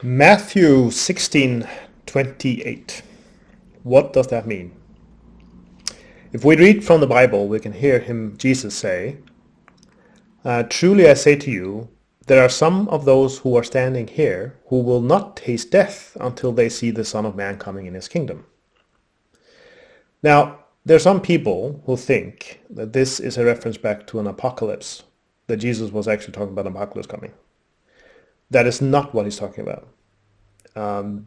Matthew 16:28. What does that mean? If we read from the Bible, we can hear Jesus say, Truly I say to you, there are some of those who are standing here who will not taste death until they see the Son of Man coming in his kingdom. Now, there are some people who think that this is a reference back to an apocalypse, that Jesus was actually talking about an apocalypse coming. That is not what he's talking about.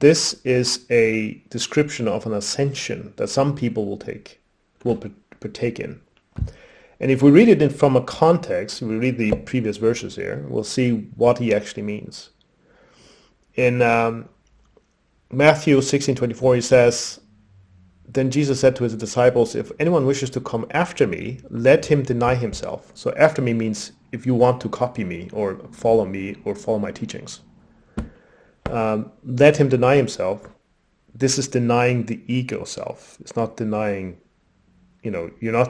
This is a description of an ascension that some people will partake in. And if we read it from a context, we read the previous verses here, we'll see what he actually means. In Matthew 16:24, he says, Then Jesus said to his disciples, If anyone wishes to come after me, let him deny himself. So after me means if you want to copy me or follow my teachings. Let him deny himself. This is denying the ego self. It's not denying, you're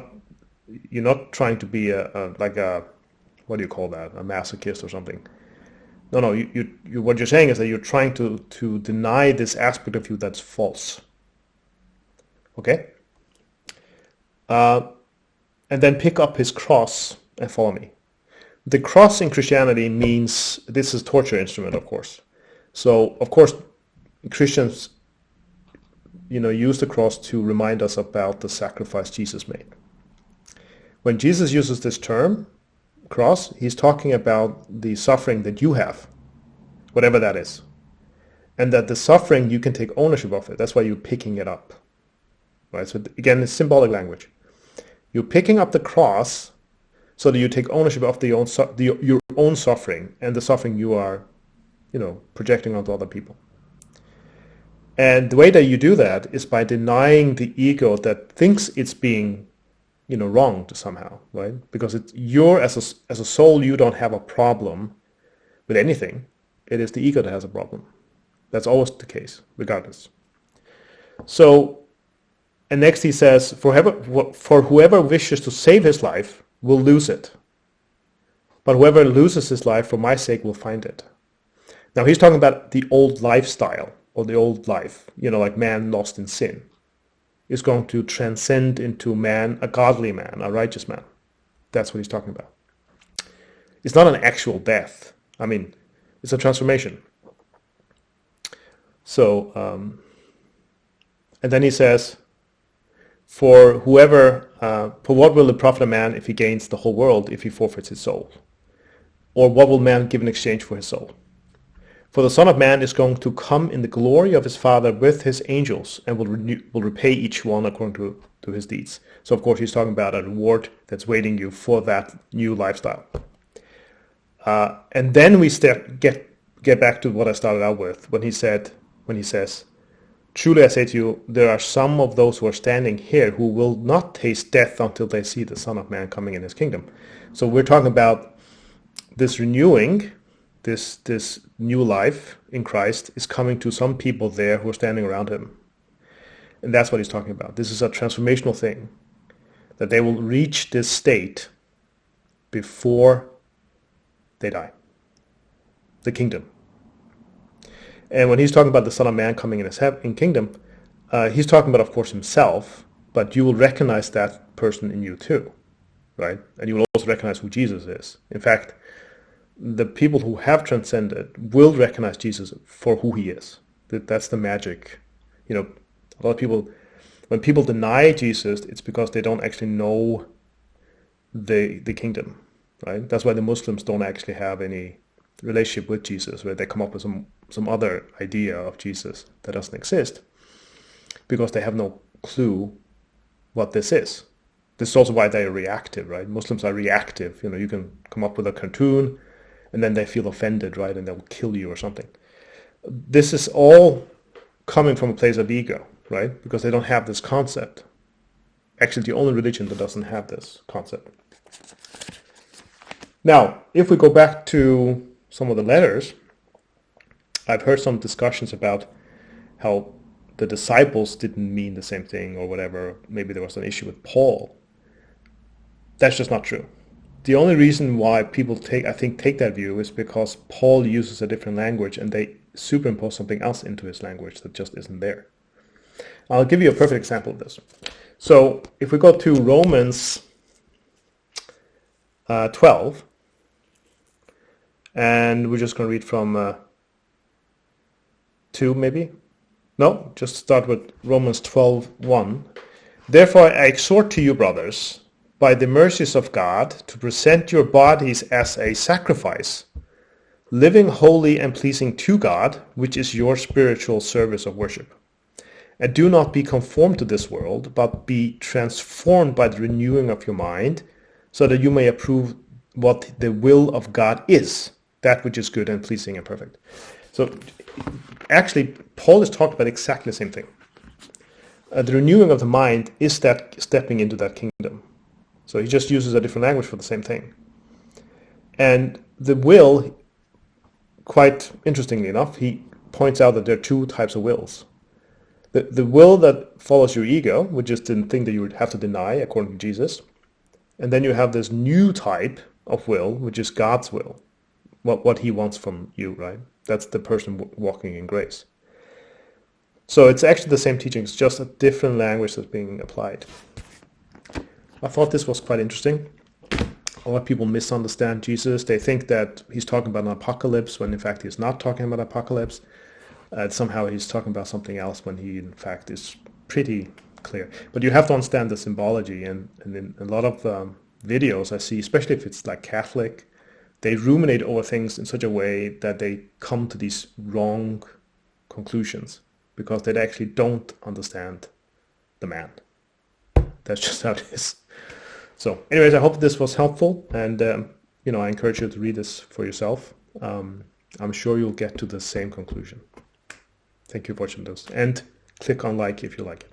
not trying to be what do you call that? A masochist or something. No. What you're saying is that you're trying to deny this aspect of you that's false. Okay? And then pick up his cross and follow me. The cross in Christianity means, this is a torture instrument, of course. So, of course, Christians, use the cross to remind us about the sacrifice Jesus made. When Jesus uses this term, cross, he's talking about the suffering that you have, whatever that is. And that the suffering, you can take ownership of it. That's why you're picking it up. Right? So again, it's symbolic language. You're picking up the cross so that you take ownership of your own suffering and the suffering you are projecting onto other people. And the way that you do that is by denying the ego that thinks it's being, wronged somehow, right? Because as a soul, you don't have a problem with anything. It is the ego that has a problem. That's always the case, regardless. So, and next he says, for whoever wishes to save his life will lose it. But whoever loses his life for my sake will find it. Now he's talking about the old lifestyle, or the old life, like man lost in sin, is going to transcend into man, a godly man, a righteous man. That's what he's talking about. It's not an actual death. It's a transformation. So, and then he says, for what will it profit a man if he gains the whole world, if he forfeits his soul? Or what will man give in exchange for his soul? For the Son of Man is going to come in the glory of his Father with his angels and will repay each one according to his deeds. So, of course, he's talking about a reward that's waiting you for that new lifestyle. And then we get back to what I started out with when he says, Truly I say to you, there are some of those who are standing here who will not taste death until they see the Son of Man coming in his kingdom. So we're talking about this renewing. This new life in Christ is coming to some people there who are standing around him. And that's what he's talking about. This is a transformational thing, that they will reach this state before they die. The kingdom. And when he's talking about the Son of Man coming in his kingdom, he's talking about, of course, himself, but you will recognize that person in you too, right? And you will also recognize who Jesus is. In fact, the people who have transcended will recognize Jesus for who he is. That's the magic. A lot of people, when people deny Jesus, it's because they don't actually know the kingdom, right? That's why the Muslims don't actually have any relationship with Jesus, where they come up with some other idea of Jesus that doesn't exist, because they have no clue what this is. This is also why they are reactive, right? Muslims are reactive. You can come up with a cartoon, and then they feel offended, right? And they'll kill you or something. This is all coming from a place of ego, right? Because they don't have this concept. Actually, the only religion that doesn't have this concept. Now, if we go back to some of the letters, I've heard some discussions about how the disciples didn't mean the same thing or whatever. Maybe there was an issue with Paul. That's just not true. the only reason why people take that view is because Paul uses a different language and they superimpose something else into his language that just isn't there. I'll give you a perfect example of this. So if we go to Romans 12, and we're just going to read from 2 maybe? No, just start with Romans 12:1. Therefore I exhort to you, brothers, by the mercies of God, to present your bodies as a sacrifice, living holy and pleasing to God, which is your spiritual service of worship. And do not be conformed to this world, but be transformed by the renewing of your mind, so that you may approve what the will of God is, that which is good and pleasing and perfect. So actually, Paul is talking about exactly the same thing. The renewing of the mind is that stepping into that kingdom. So he just uses a different language for the same thing. And the will, quite interestingly enough, he points out that there are two types of wills. The will that follows your ego, which is the thing that you would have to deny according to Jesus. And then you have this new type of will, which is God's will, what he wants from you, right? That's the person walking in grace. So it's actually the same teaching, it's just a different language that's being applied. I thought this was quite interesting. A lot of people misunderstand Jesus. They think that he's talking about an apocalypse when in fact he's not talking about apocalypse. Somehow he's talking about something else when he in fact is pretty clear. But you have to understand the symbology, and in a lot of videos I see, especially if it's like Catholic, they ruminate over things in such a way that they come to these wrong conclusions because they actually don't understand the man. That's just how it is. So anyways, I hope this was helpful, and I encourage you to read this for yourself. I'm sure you'll get to the same conclusion. Thank you for watching this, and click on like if you like it.